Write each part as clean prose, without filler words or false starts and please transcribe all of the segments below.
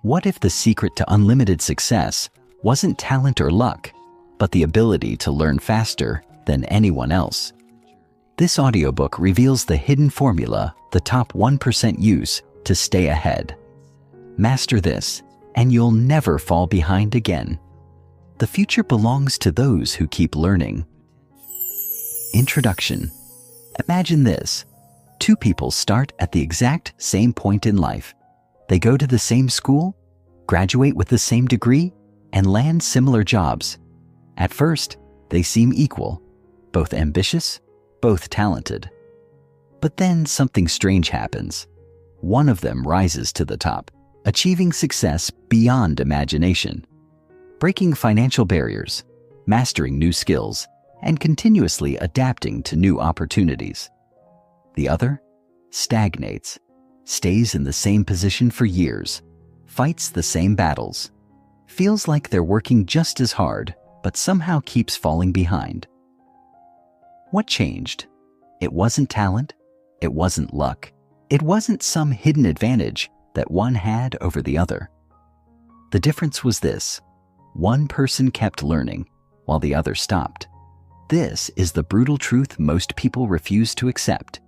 What if the secret to unlimited success wasn't talent or luck, but the ability to learn faster than anyone else? This audiobook reveals the hidden formula the top 1% use to stay ahead. Master this, and you'll never fall behind again. The future belongs to those who keep learning. Introduction. Imagine this. Two people start at the exact same point in life. They go to the same school, graduate with the same degree, and land similar jobs. At first, they seem equal, both ambitious, both talented. But then something strange happens. One of them rises to the top, achieving success beyond imagination, breaking financial barriers, mastering new skills, and continuously adapting to new opportunities. The other stagnates, stays in the same position for years, fights the same battles, feels like they're working just as hard, but somehow keeps falling behind. What changed? It wasn't talent, it wasn't luck, it wasn't some hidden advantage that one had over the other. The difference was this: one person kept learning while the other stopped. This is the brutal truth most people refuse to accept.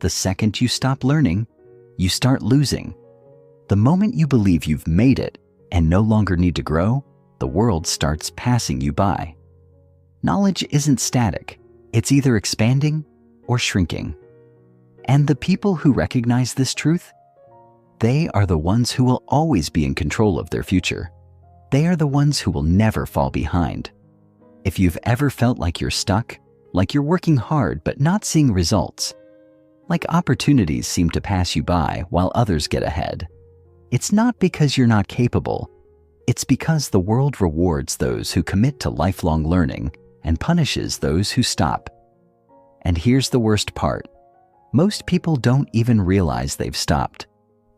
The second you stop learning, you start losing. The moment you believe you've made it and no longer need to grow, the world starts passing you by. Knowledge isn't static. It's either expanding or shrinking. And the people who recognize this truth, they are the ones who will always be in control of their future. They are the ones who will never fall behind. If you've ever felt like you're stuck, like you're working hard but not seeing results, like opportunities seem to pass you by while others get ahead, it's not because you're not capable. It's because the world rewards those who commit to lifelong learning and punishes those who stop. And here's the worst part. Most people don't even realize they've stopped.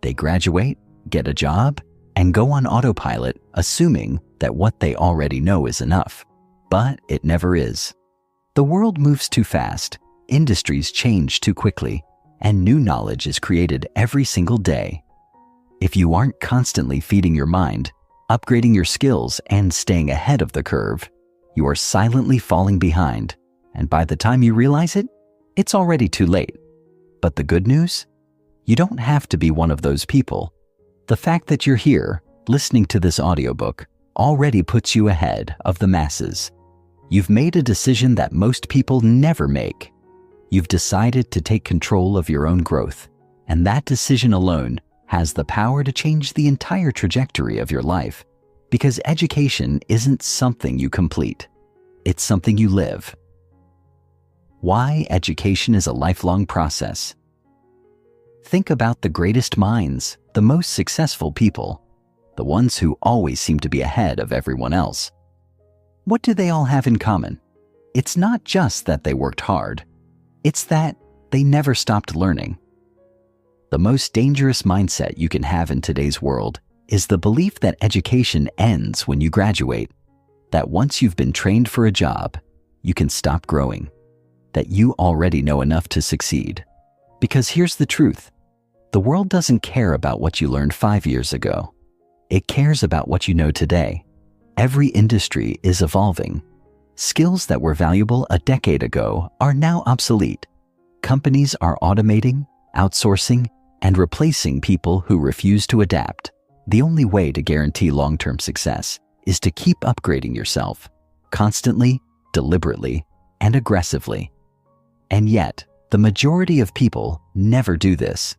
They graduate, get a job, and go on autopilot, assuming that what they already know is enough. But it never is. The world moves too fast, industries change too quickly, and new knowledge is created every single day. If you aren't constantly feeding your mind, upgrading your skills, and staying ahead of the curve, you are silently falling behind, and by the time you realize it, it's already too late. But the good news? You don't have to be one of those people. The fact that you're here, listening to this audiobook, already puts you ahead of the masses. You've made a decision that most people never make. You've decided to take control of your own growth, and that decision alone has the power to change the entire trajectory of your life, because education isn't something you complete. It's something you live. Why education is a lifelong process. Think about the greatest minds, the most successful people, the ones who always seem to be ahead of everyone else. What do they all have in common? It's not just that they worked hard. It's that they never stopped learning. The most dangerous mindset you can have in today's world is the belief that education ends when you graduate, that once you've been trained for a job, you can stop growing, that you already know enough to succeed. Because here's the truth. The world doesn't care about what you learned 5 years ago. It cares about what you know today. Every industry is evolving. Skills that were valuable a decade ago are now obsolete. Companies are automating, outsourcing, and replacing people who refuse to adapt. The only way to guarantee long-term success is to keep upgrading yourself, constantly, deliberately, and aggressively. And yet, the majority of people never do this.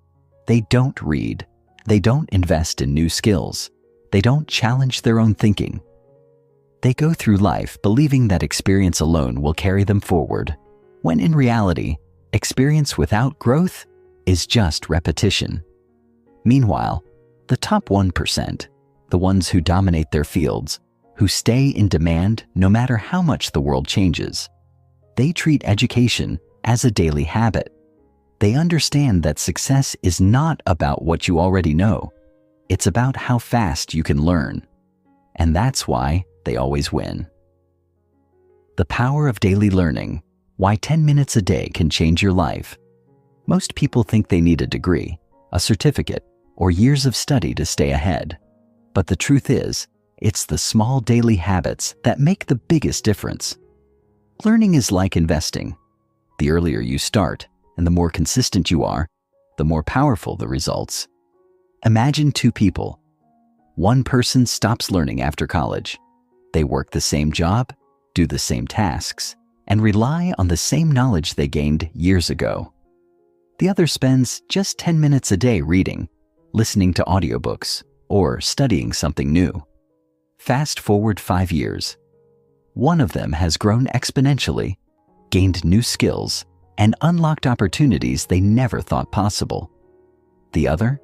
They don't read. They don't invest in new skills. They don't challenge their own thinking. They go through life believing that experience alone will carry them forward, when in reality, experience without growth is just repetition. Meanwhile, the top 1%, the ones who dominate their fields, who stay in demand no matter how much the world changes, they treat education as a daily habit. They understand that success is not about what you already know. It's about how fast you can learn. And that's why they always win. The power of daily learning. Why 10 minutes a day can change your life. Most people think they need a degree, a certificate, or years of study to stay ahead. But the truth is, it's the small daily habits that make the biggest difference. Learning is like investing. The earlier you start and the more consistent you are, the more powerful the results. Imagine two people. One person stops learning after college. They work the same job, do the same tasks, and rely on the same knowledge they gained years ago. The other spends just 10 minutes a day reading, listening to audiobooks, or studying something new. Fast forward 5 years. One of them has grown exponentially, gained new skills, and unlocked opportunities they never thought possible. The other,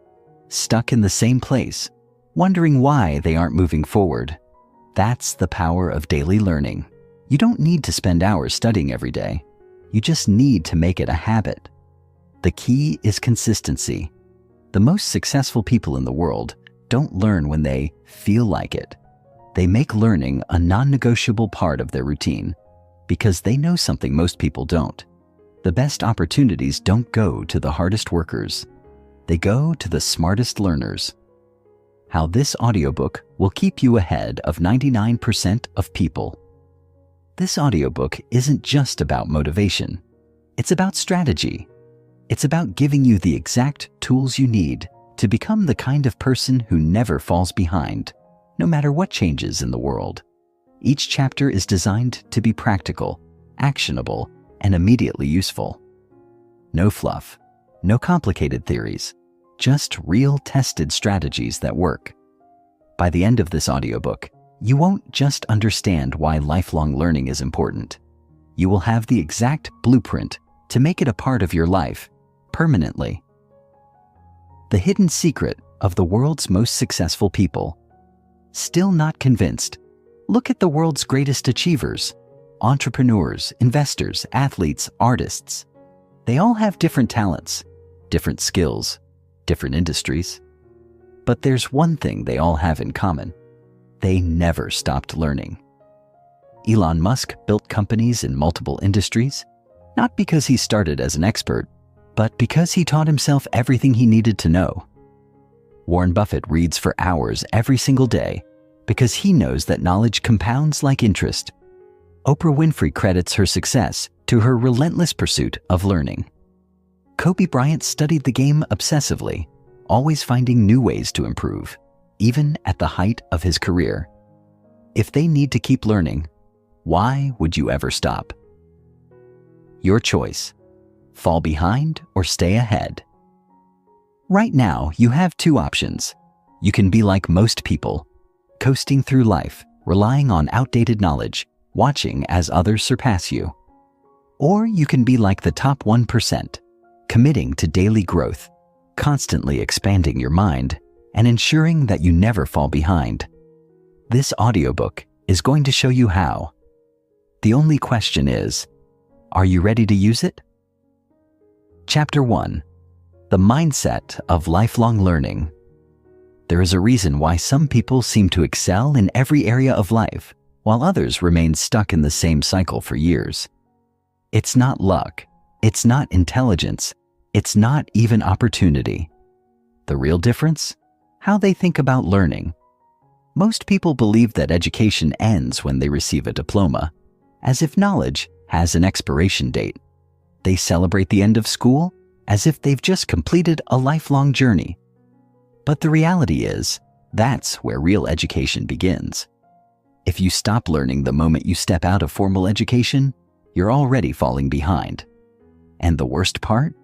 stuck in the same place, wondering why they aren't moving forward. That's the power of daily learning. You don't need to spend hours studying every day. You just need to make it a habit. The key is consistency. The most successful people in the world don't learn when they feel like it. They make learning a non-negotiable part of their routine because they know something most people don't. The best opportunities don't go to the hardest workers. They go to the smartest learners. How this audiobook will keep you ahead of 99% of people. This audiobook isn't just about motivation. It's about strategy. It's about giving you the exact tools you need to become the kind of person who never falls behind, no matter what changes in the world. Each chapter is designed to be practical, actionable, and immediately useful. No fluff, no complicated theories, just real tested strategies that work. By the end of this audiobook, you won't just understand why lifelong learning is important. You will have the exact blueprint to make it a part of your life, permanently. The hidden secret of the world's most successful people. Still not convinced? Look at the world's greatest achievers, entrepreneurs, investors, athletes, artists. They all have different talents, different skills, different industries. But there's one thing they all have in common. They never stopped learning. Elon Musk built companies in multiple industries, not because he started as an expert, but because he taught himself everything he needed to know. Warren Buffett reads for hours every single day because he knows that knowledge compounds like interest. Oprah Winfrey credits her success to her relentless pursuit of learning. Kobe Bryant studied the game obsessively, always finding new ways to improve, even at the height of his career. If they need to keep learning, why would you ever stop? Your choice. Fall behind or stay ahead. Right now, you have two options. You can be like most people, coasting through life, relying on outdated knowledge, watching as others surpass you. Or you can be like the top 1%, committing to daily growth, constantly expanding your mind, and ensuring that you never fall behind. This audiobook is going to show you how. The only question is, are you ready to use it? Chapter 1. The Mindset of Lifelong Learning. There is a reason why some people seem to excel in every area of life, while others remain stuck in the same cycle for years. It's not luck, it's not intelligence, it's not even opportunity. The real difference? How they think about learning. Most people believe that education ends when they receive a diploma, as if knowledge has an expiration date. They celebrate the end of school as if they've just completed a lifelong journey. But the reality is, that's where real education begins. If you stop learning the moment you step out of formal education, you're already falling behind. And the worst part?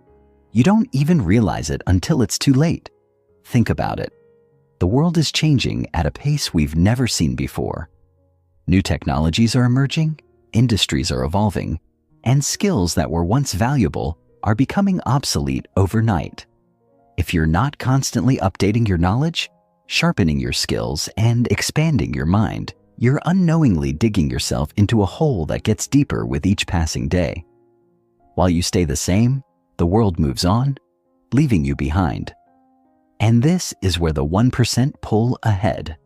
You don't even realize it until it's too late. Think about it. The world is changing at a pace we've never seen before. New technologies are emerging, industries are evolving, and skills that were once valuable are becoming obsolete overnight. If you're not constantly updating your knowledge, sharpening your skills, and expanding your mind, you're unknowingly digging yourself into a hole that gets deeper with each passing day. While you stay the same, the world moves on, leaving you behind. And this is where the 1% pull ahead.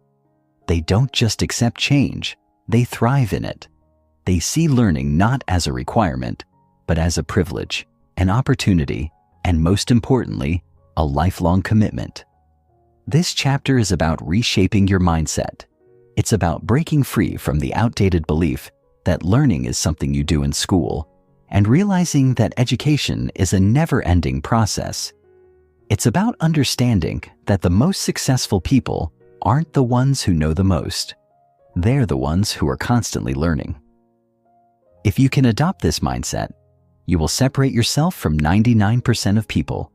They don't just accept change, they thrive in it. They see learning not as a requirement, but as a privilege, an opportunity, and most importantly, a lifelong commitment. This chapter is about reshaping your mindset. It's about breaking free from the outdated belief that learning is something you do in school and realizing that education is a never-ending process. It's about understanding that the most successful people aren't the ones who know the most. They're the ones who are constantly learning. If you can adopt this mindset, you will separate yourself from 99% of people.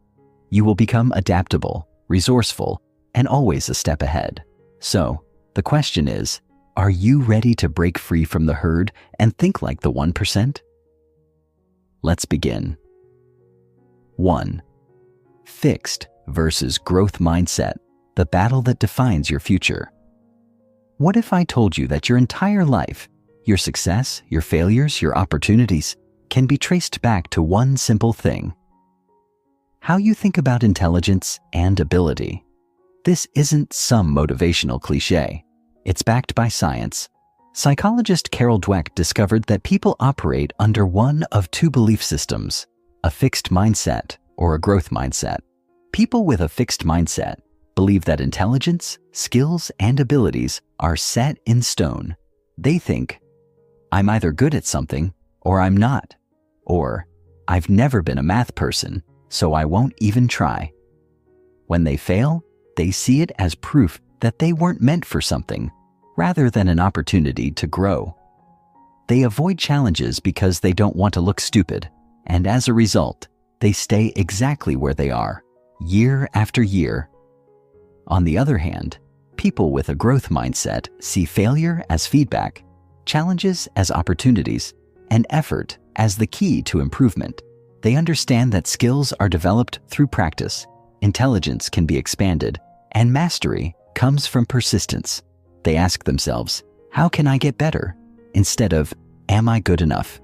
You will become adaptable, resourceful, and always a step ahead. So, the question is, are you ready to break free from the herd and think like the 1%? Let's begin. 1. Fixed versus growth mindset, the battle that defines your future. What if I told you that your entire life, your success, your failures, your opportunities, can be traced back to one simple thing? How you think about intelligence and ability. This isn't some motivational cliche. It's backed by science. Psychologist Carol Dweck discovered that people operate under one of two belief systems, a fixed mindset or a growth mindset. People with a fixed mindset believe that intelligence, skills, and abilities are set in stone. They think, I'm either good at something or I'm not. Or, I've never been a math person, so I won't even try. When they fail, they see it as proof that they weren't meant for something, rather than an opportunity to grow. They avoid challenges because they don't want to look stupid, and as a result, they stay exactly where they are, year after year. On the other hand, people with a growth mindset see failure as feedback, challenges as opportunities, and effort as the key to improvement. They understand that skills are developed through practice, intelligence can be expanded, and mastery comes from persistence. They ask themselves, how can I get better? Instead of, am I good enough?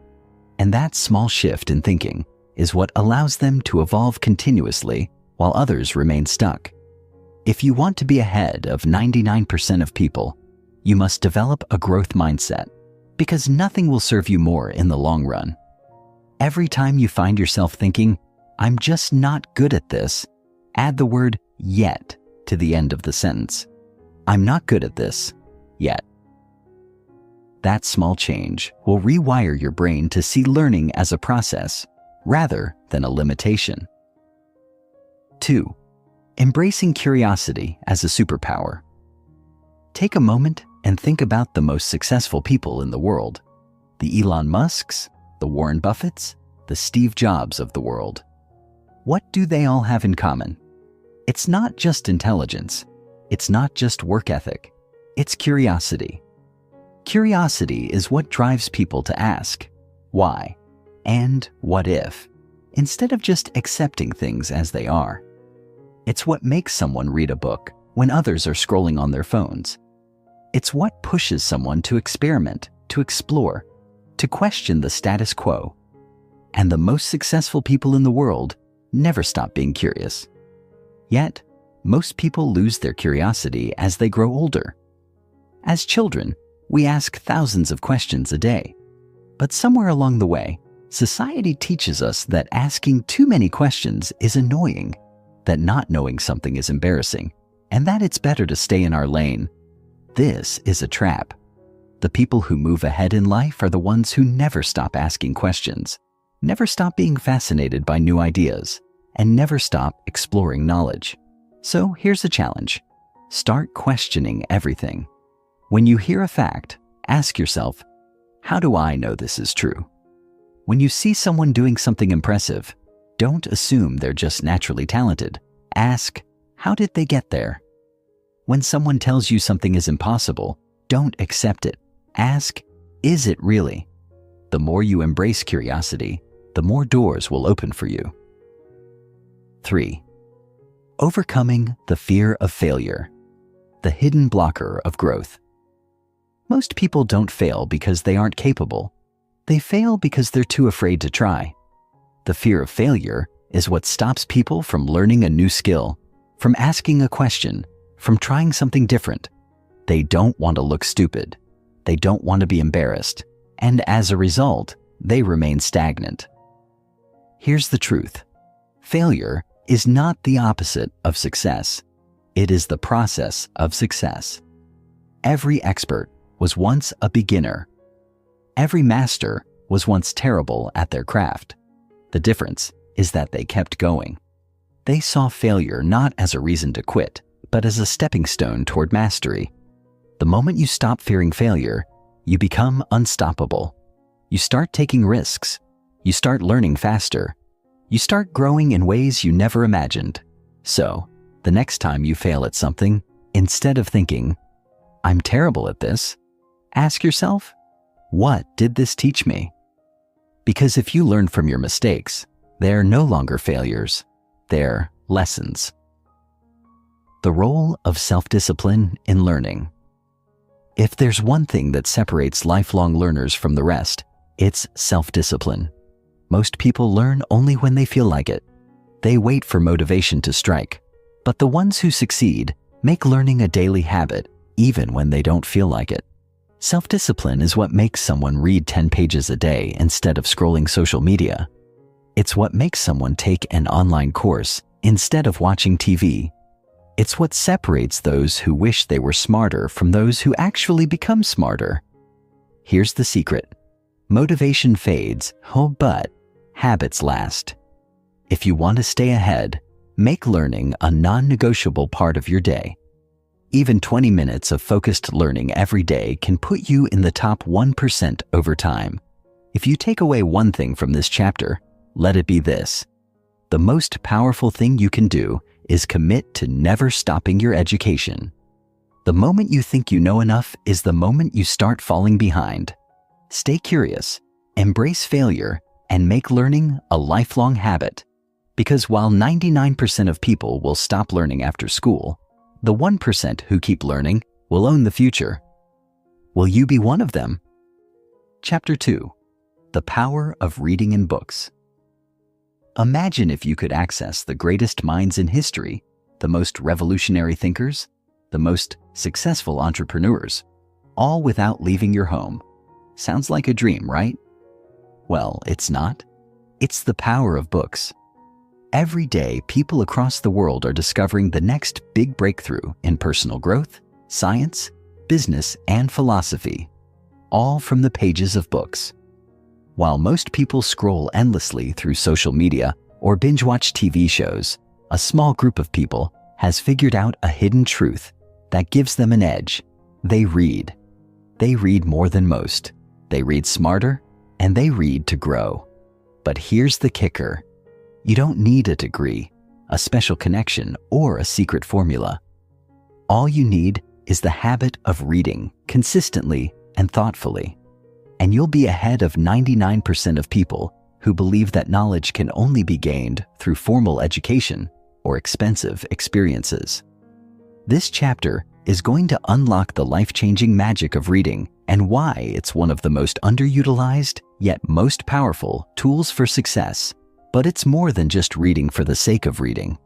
And that small shift in thinking is what allows them to evolve continuously while others remain stuck. If you want to be ahead of 99% of people, you must develop a growth mindset, because nothing will serve you more in the long run. Every time you find yourself thinking, I'm just not good at this, add the word yet to the end of the sentence. I'm not good at this yet. That small change will rewire your brain to see learning as a process rather than a limitation. 2. Embracing curiosity as a superpower. Take a moment and think about the most successful people in the world. The Elon Musks, the Warren Buffetts, the Steve Jobs of the world. What do they all have in common? It's not just intelligence. It's not just work ethic. It's curiosity. Curiosity is what drives people to ask, why, and what if, instead of just accepting things as they are. It's what makes someone read a book when others are scrolling on their phones. It's what pushes someone to experiment, to explore, to question the status quo. And the most successful people in the world never stop being curious. Yet, most people lose their curiosity as they grow older. As children, we ask thousands of questions a day. But somewhere along the way, society teaches us that asking too many questions is annoying, that not knowing something is embarrassing, and that it's better to stay in our lane. This is a trap. The people who move ahead in life are the ones who never stop asking questions, never stop being fascinated by new ideas, and never stop exploring knowledge. So here's a challenge. Start questioning everything. When you hear a fact, ask yourself, how do I know this is true? When you see someone doing something impressive, don't assume they're just naturally talented. Ask, how did they get there? When someone tells you something is impossible, don't accept it. Ask, is it really? The more you embrace curiosity, the more doors will open for you. 3. Overcoming the fear of failure, the hidden blocker of growth. Most people don't fail because they aren't capable. They fail because they're too afraid to try. The fear of failure is what stops people from learning a new skill, from asking a question, from trying something different. They don't want to look stupid. They don't want to be embarrassed. And as a result, they remain stagnant. Here's the truth. Failure is not the opposite of success. It is the process of success. Every expert was once a beginner. Every master was once terrible at their craft. The difference is that they kept going. They saw failure not as a reason to quit, but as a stepping stone toward mastery. The moment you stop fearing failure, you become unstoppable. You start taking risks. You start learning faster. You start growing in ways you never imagined. So, the next time you fail at something, instead of thinking, "I'm terrible at this," ask yourself, "What did this teach me?" Because if you learn from your mistakes, they're no longer failures, they're lessons. The role of self-discipline in learning. If there's one thing that separates lifelong learners from the rest, it's self-discipline. Most people learn only when they feel like it. They wait for motivation to strike. But the ones who succeed make learning a daily habit, even when they don't feel like it. Self-discipline is what makes someone read 10 pages a day instead of scrolling social media. It's what makes someone take an online course instead of watching TV. It's what separates those who wish they were smarter from those who actually become smarter. Here's the secret. Motivation fades, but habits last. If you want to stay ahead, make learning a non-negotiable part of your day. Even 20 minutes of focused learning every day can put you in the top 1% over time. If you take away one thing from this chapter, let it be this. The most powerful thing you can do is commit to never stopping your education. The moment you think you know enough is the moment you start falling behind. Stay curious, embrace failure, and make learning a lifelong habit. Because while 99% of people will stop learning after school, the 1% who keep learning will own the future. Will you be one of them? Chapter 2. The Power of Reading in Books. Imagine if you could access the greatest minds in history, the most revolutionary thinkers, the most successful entrepreneurs, all without leaving your home. Sounds like a dream, right? Well, it's not. It's the power of books. Every day, people across the world are discovering the next big breakthrough in personal growth, science, business, and philosophy, all from the pages of books. While most people scroll endlessly through social media or binge-watch TV shows, a small group of people has figured out a hidden truth that gives them an edge. They read. They read more than most. They read smarter, and they read to grow. But here's the kicker. You don't need a degree, a special connection, or a secret formula. All you need is the habit of reading consistently and thoughtfully. And you'll be ahead of 99% of people who believe that knowledge can only be gained through formal education or expensive experiences. This chapter is going to unlock the life-changing magic of reading and why it's one of the most underutilized yet most powerful tools for success. But it's more than just reading for the sake of reading.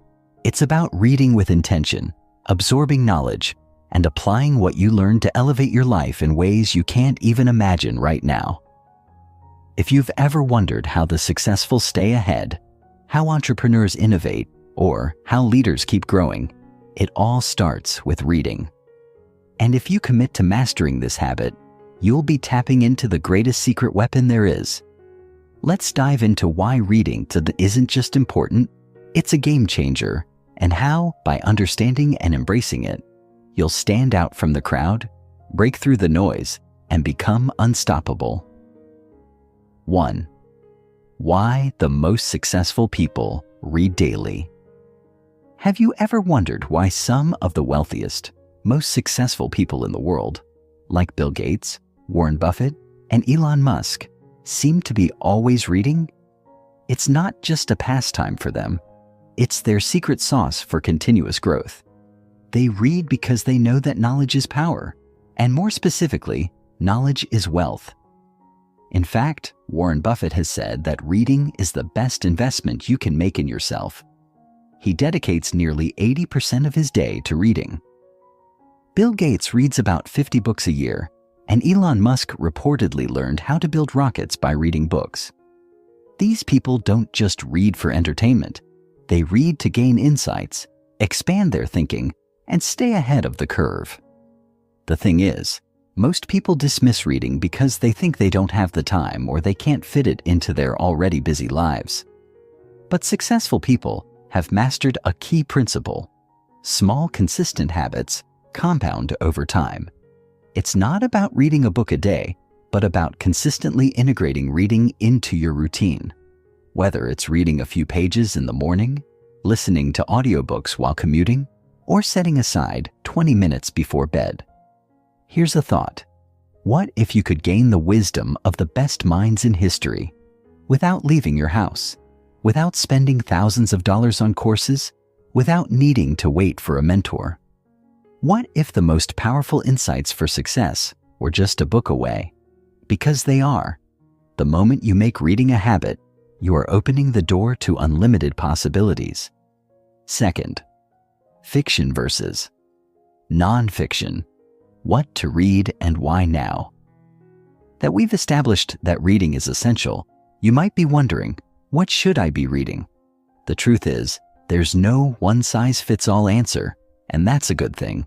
It's about reading with intention, absorbing knowledge, and applying what you learn to elevate your life in ways you can't even imagine right now. If you've ever wondered how the successful stay ahead, how entrepreneurs innovate, or how leaders keep growing, it all starts with reading. And if you commit to mastering this habit, you'll be tapping into the greatest secret weapon there is. Let's dive into why reading isn't just important, it's a game changer, and how, by understanding and embracing it, you'll stand out from the crowd, break through the noise, and become unstoppable. 1. Why the most successful people read daily. Have you ever wondered why some of the wealthiest, most successful people in the world, like Bill Gates, Warren Buffett, and Elon Musk, seem to be always reading? It's not just a pastime for them. It's their secret sauce for continuous growth. They read because they know that knowledge is power, and more specifically, knowledge is wealth. In fact, Warren Buffett has said that reading is the best investment you can make in yourself. He dedicates nearly 80% of his day to reading. Bill Gates reads about 50 books a year, and Elon Musk reportedly learned how to build rockets by reading books. These people don't just read for entertainment. They read to gain insights, expand their thinking, and stay ahead of the curve. The thing is, most people dismiss reading because they think they don't have the time or they can't fit it into their already busy lives. But successful people have mastered a key principle. Small, consistent habits compound over time. It's not about reading a book a day, but about consistently integrating reading into your routine. Whether it's reading a few pages in the morning, listening to audiobooks while commuting, or setting aside 20 minutes before bed. Here's a thought. What if you could gain the wisdom of the best minds in history without leaving your house, without spending thousands of dollars on courses, without needing to wait for a mentor? What if the most powerful insights for success were just a book away? Because they are. The moment you make reading a habit, you are opening the door to unlimited possibilities. Second, fiction versus non-fiction. What to read and why now? That we've established that reading is essential, you might be wondering, what should I be reading? The truth is, there's no one-size-fits-all answer, and that's a good thing.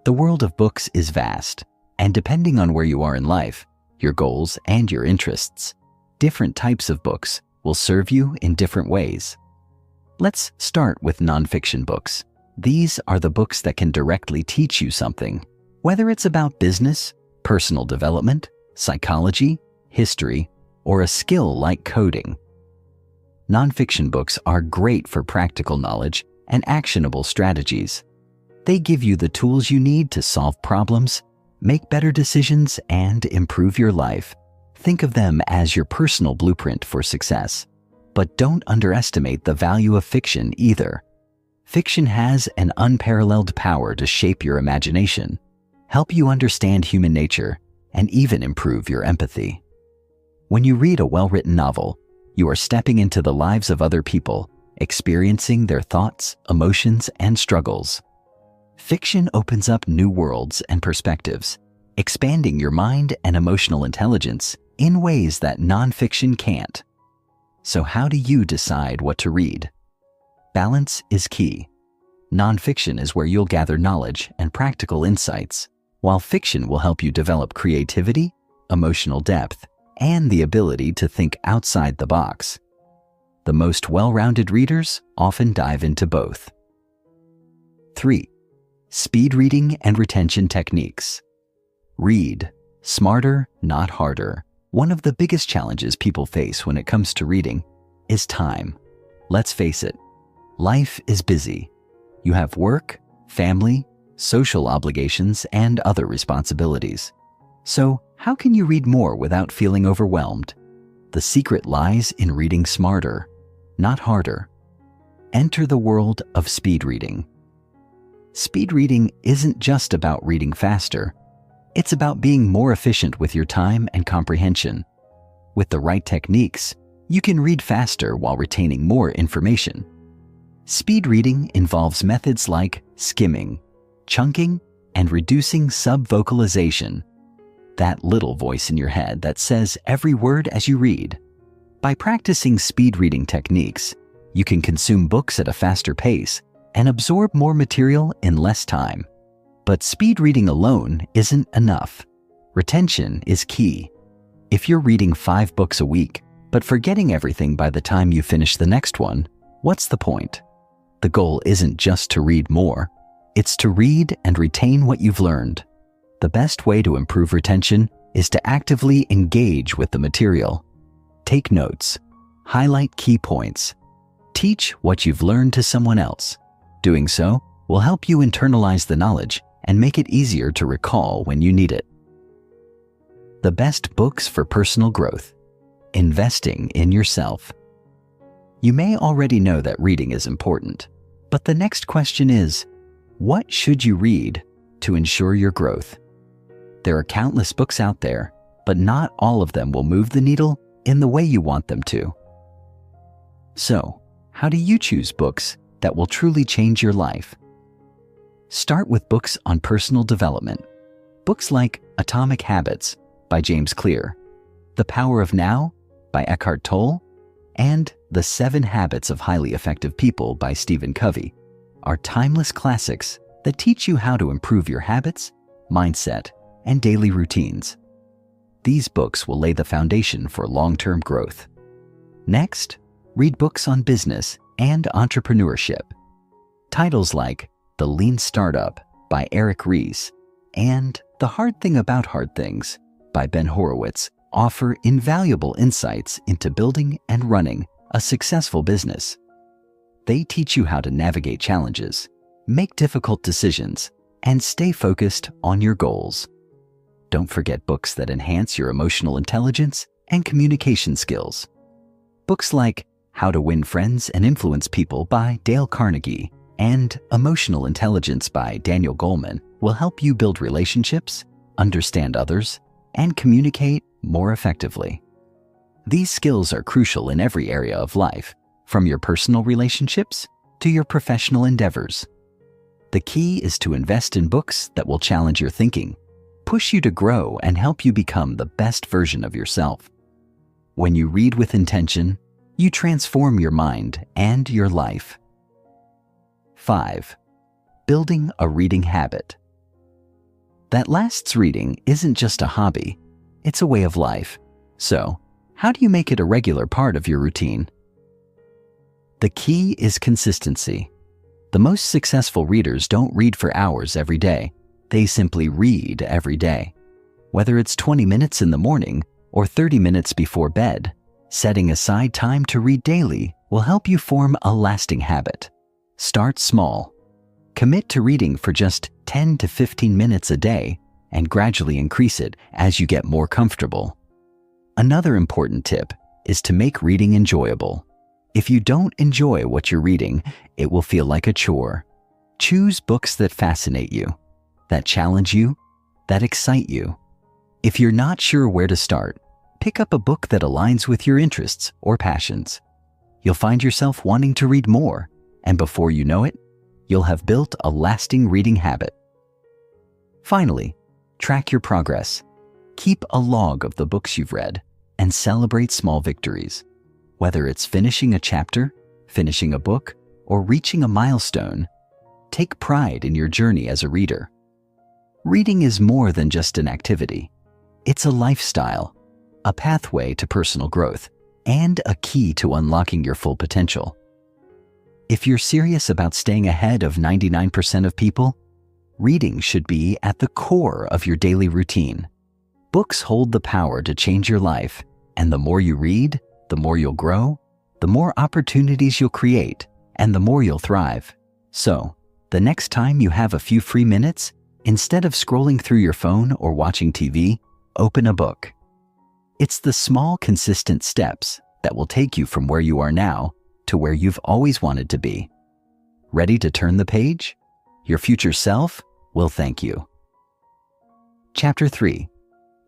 The world of books is vast, and depending on where you are in life, your goals and your interests, different types of books will serve you in different ways. Let's start with nonfiction books. These are the books that can directly teach you something, whether it's about business, personal development, psychology, history, or a skill like coding. Nonfiction books are great for practical knowledge and actionable strategies. They give you the tools you need to solve problems, make better decisions, and improve your life. Think of them as your personal blueprint for success. But don't underestimate the value of fiction either. Fiction has an unparalleled power to shape your imagination, help you understand human nature, and even improve your empathy. When you read a well-written novel, you are stepping into the lives of other people, experiencing their thoughts, emotions, and struggles. Fiction opens up new worlds and perspectives, expanding your mind and emotional intelligence in ways that nonfiction can't. So how do you decide what to read? Balance is key. Nonfiction is where you'll gather knowledge and practical insights, while fiction will help you develop creativity, emotional depth, and the ability to think outside the box. The most well-rounded readers often dive into both. 3. Speed reading and retention techniques. Read smarter, not harder. One of the biggest challenges people face when it comes to reading is time. Let's face it, life is busy. You have work, family, social obligations, and other responsibilities. So, how can you read more without feeling overwhelmed? The secret lies in reading smarter, not harder. Enter the world of speed reading. Speed reading isn't just about reading faster. It's about being more efficient with your time and comprehension. With the right techniques, you can read faster while retaining more information. Speed reading involves methods like skimming, chunking, and reducing subvocalization. That little voice in your head that says every word as you read. By practicing speed reading techniques, you can consume books at a faster pace and absorb more material in less time. But speed reading alone isn't enough. Retention is key. If you're reading 5 books a week, but forgetting everything by the time you finish the next one, what's the point? The goal isn't just to read more. It's to read and retain what you've learned. The best way to improve retention is to actively engage with the material. Take notes. Highlight key points. Teach what you've learned to someone else. Doing so will help you internalize the knowledge and make it easier to recall when you need it. The best books for personal growth. Investing in yourself. You may already know that reading is important, but the next question is, what should you read to ensure your growth? There are countless books out there, but not all of them will move the needle in the way you want them to. So, how do you choose books that will truly change your life? Start with books on personal development. Books like Atomic Habits by James Clear, The Power of Now by Eckhart Tolle, and The 7 Habits of Highly Effective People by Stephen Covey are timeless classics that teach you how to improve your habits, mindset, and daily routines. These books will lay the foundation for long-term growth. Next, read books on business and entrepreneurship. Titles like The Lean Startup by Eric Ries and The Hard Thing About Hard Things by Ben Horowitz offer invaluable insights into building and running a successful business. They teach you how to navigate challenges, make difficult decisions, and stay focused on your goals. Don't forget books that enhance your emotional intelligence and communication skills. Books like How to Win Friends and Influence People by Dale Carnegie and Emotional Intelligence by Daniel Goleman will help you build relationships, understand others, and communicate more effectively. These skills are crucial in every area of life, from your personal relationships to your professional endeavors. The key is to invest in books that will challenge your thinking, push you to grow, and help you become the best version of yourself. When you read with intention, you transform your mind and your life. 5. Building a reading habit. That lasts reading isn't just a hobby, it's a way of life. So, how do you make it a regular part of your routine? The key is consistency. The most successful readers don't read for hours every day. They simply read every day. Whether it's 20 minutes in the morning or 30 minutes before bed, setting aside time to read daily will help you form a lasting habit. Start small. Commit to reading for just 10 to 15 minutes a day and gradually increase it as you get more comfortable. Another important tip is to make reading enjoyable. If you don't enjoy what you're reading, it will feel like a chore. Choose books that fascinate you, that challenge you, that excite you. If you're not sure where to start, pick up a book that aligns with your interests or passions. You'll find yourself wanting to read more, and before you know it, you'll have built a lasting reading habit. Finally, track your progress. Keep a log of the books you've read and celebrate small victories. Whether it's finishing a chapter, finishing a book, or reaching a milestone, take pride in your journey as a reader. Reading is more than just an activity. It's a lifestyle, a pathway to personal growth, and a key to unlocking your full potential. If you're serious about staying ahead of 99% of people, reading should be at the core of your daily routine. Books hold the power to change your life, and the more you read, the more you'll grow, the more opportunities you'll create, and the more you'll thrive. So, the next time you have a few free minutes, instead of scrolling through your phone or watching TV, open a book. It's the small, consistent steps that will take you from where you are now to where you've always wanted to be. Ready to turn the page? Your future self will thank you. Chapter 3.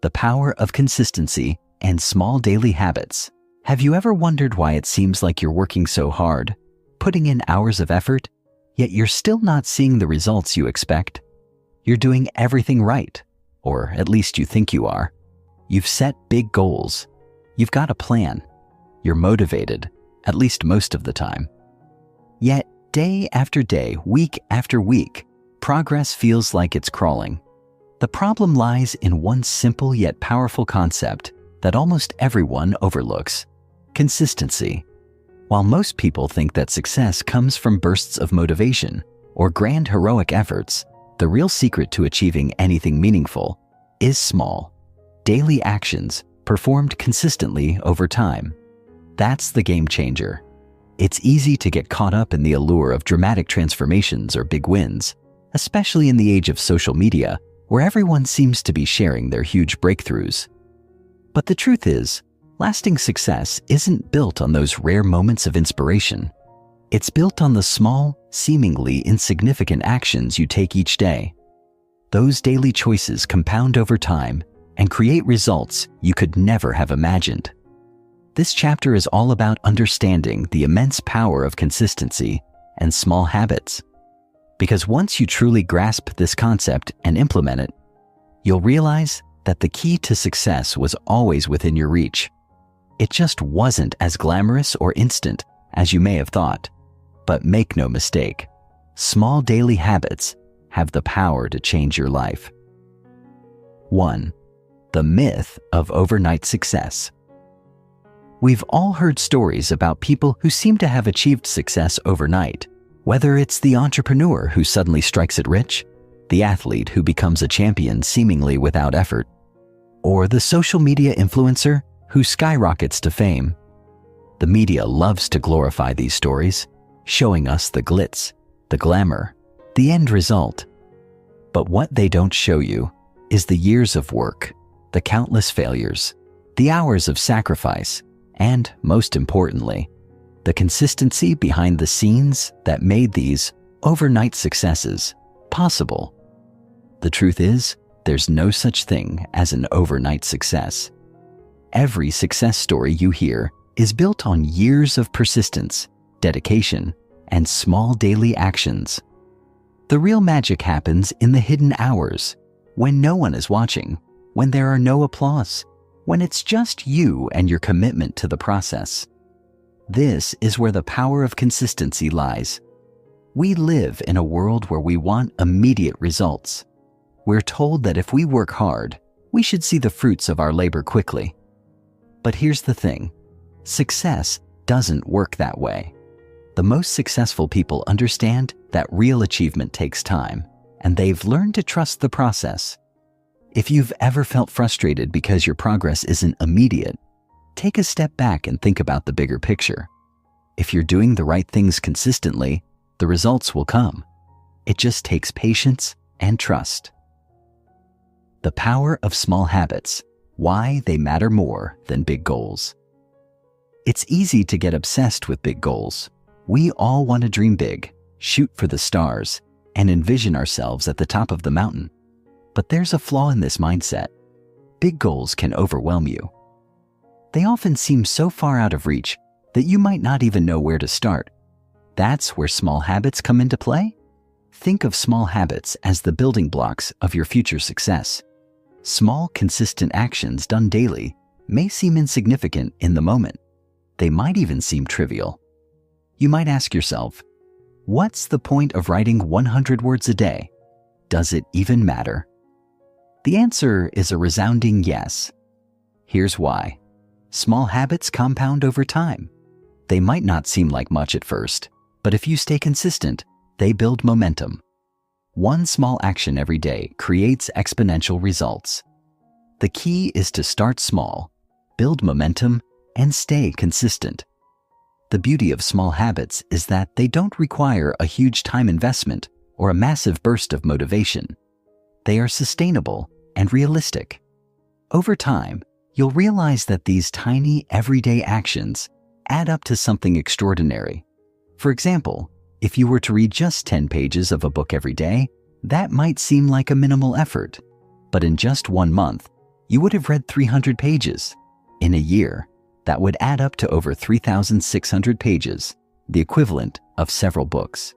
The Power of Consistency and Small Daily Habits. Have you ever wondered why it seems like you're working so hard, putting in hours of effort, yet you're still not seeing the results you expect? You're doing everything right, or at least you think you are. You've set big goals. You've got a plan. You're motivated, at least most of the time. Yet, day after day, week after week, progress feels like it's crawling. The problem lies in one simple yet powerful concept that almost everyone overlooks: consistency. While most people think that success comes from bursts of motivation or grand heroic efforts, the real secret to achieving anything meaningful is small, daily actions performed consistently over time. That's the game changer. It's easy to get caught up in the allure of dramatic transformations or big wins, especially in the age of social media, where everyone seems to be sharing their huge breakthroughs. But the truth is, lasting success isn't built on those rare moments of inspiration. It's built on the small, seemingly insignificant actions you take each day. Those daily choices compound over time and create results you could never have imagined. This chapter is all about understanding the immense power of consistency and small habits. Because once you truly grasp this concept and implement it, you'll realize that the key to success was always within your reach. It just wasn't as glamorous or instant as you may have thought. But make no mistake, small daily habits have the power to change your life. 1. The myth of overnight success. We've all heard stories about people who seem to have achieved success overnight, whether it's the entrepreneur who suddenly strikes it rich, the athlete who becomes a champion seemingly without effort, or the social media influencer who skyrockets to fame. The media loves to glorify these stories, showing us the glitz, the glamour, the end result. But what they don't show you is the years of work, the countless failures, the hours of sacrifice, and, most importantly, the consistency behind the scenes that made these overnight successes possible. The truth is, there's no such thing as an overnight success. Every success story you hear is built on years of persistence, dedication, and small daily actions. The real magic happens in the hidden hours, when no one is watching, when there are no applause, when it's just you and your commitment to the process. This is where the power of consistency lies. We live in a world where we want immediate results. We're told that if we work hard, we should see the fruits of our labor quickly. But here's the thing, success doesn't work that way. The most successful people understand that real achievement takes time, and they've learned to trust the process. If you've ever felt frustrated because your progress isn't immediate, take a step back and think about the bigger picture. If you're doing the right things consistently, the results will come. It just takes patience and trust. The power of small habits, why they matter more than big goals. It's easy to get obsessed with big goals. We all want to dream big, shoot for the stars, and envision ourselves at the top of the mountain. But there's a flaw in this mindset. Big goals can overwhelm you. They often seem so far out of reach that you might not even know where to start. That's where small habits come into play. Think of small habits as the building blocks of your future success. Small, consistent actions done daily may seem insignificant in the moment. They might even seem trivial. You might ask yourself, what's the point of writing 100 words a day? Does it even matter? The answer is a resounding yes. Here's why. Small habits compound over time. They might not seem like much at first, but if you stay consistent, they build momentum. One small action every day creates exponential results. The key is to start small, build momentum, and stay consistent. The beauty of small habits is that they don't require a huge time investment or a massive burst of motivation. They are sustainable and realistic. Over time, you'll realize that these tiny, everyday actions add up to something extraordinary. For example, if you were to read just 10 pages of a book every day, that might seem like a minimal effort. But in just 1 month, you would have read 300 pages. In a year, that would add up to over 3,600 pages, the equivalent of several books.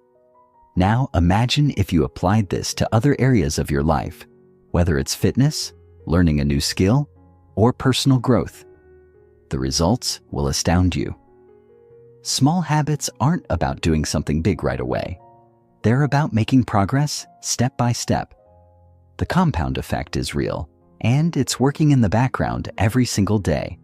Now imagine if you applied this to other areas of your life, whether it's fitness, learning a new skill, or personal growth. The results will astound you. Small habits aren't about doing something big right away. They're about making progress step by step. The compound effect is real, and it's working in the background every single day.